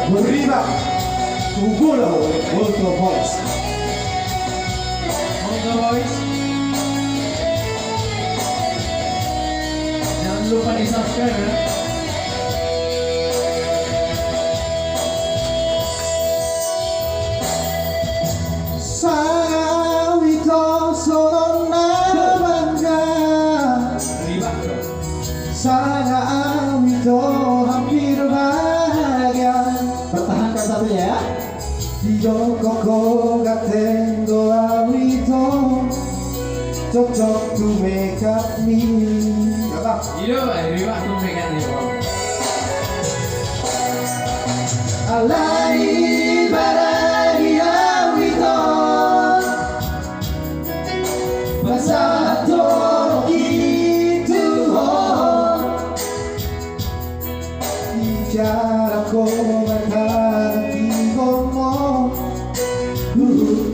Beriba Tugulo Ultra Voice. Mga boys, jangan lupa di subscribe ya. Sayang itu solo nabangga. Sayang itu hampir bahagia. Pertahankan satunya ya. Dio koko gatendo awito cocok to make up me. Iyo, riba tu mereka ni. Alai barani awito Masato itu ho Bicara ko berhati ngomong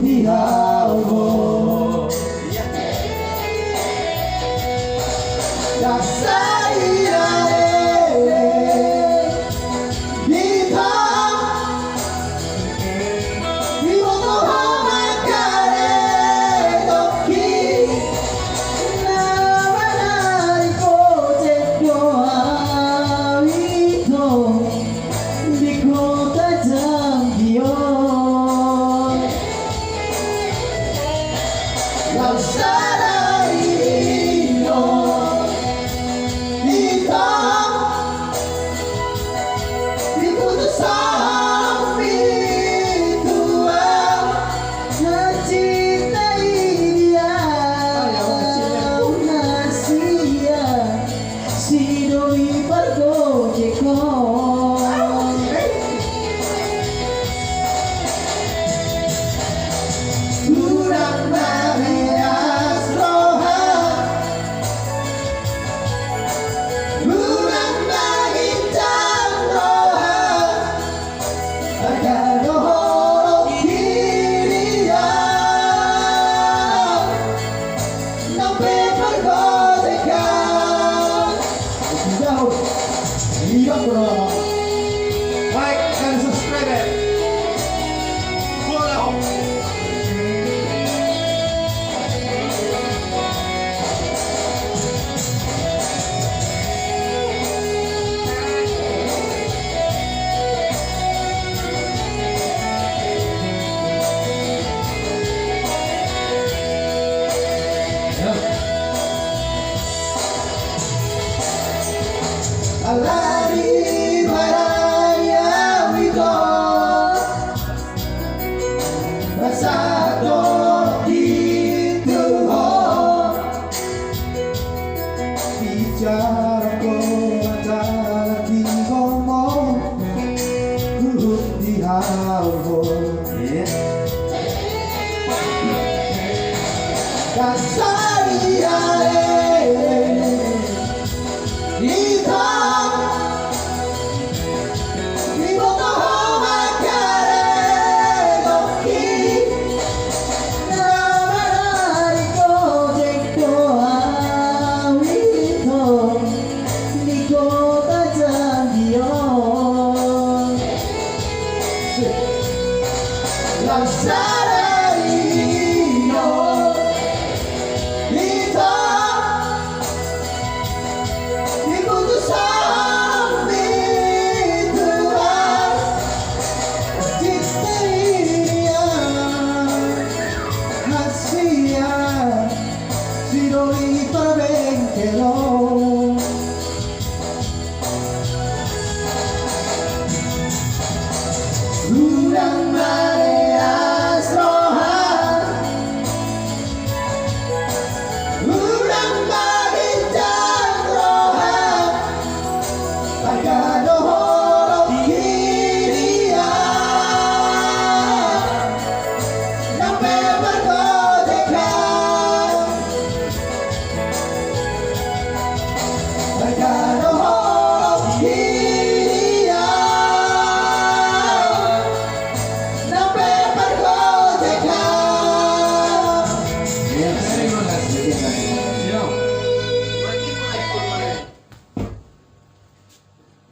Dihaw mo Like and subscribe. Follow. Alari baraya wito Masato itu ho Bicara ko adalah di ngomong Kurut dihaw mo Kasar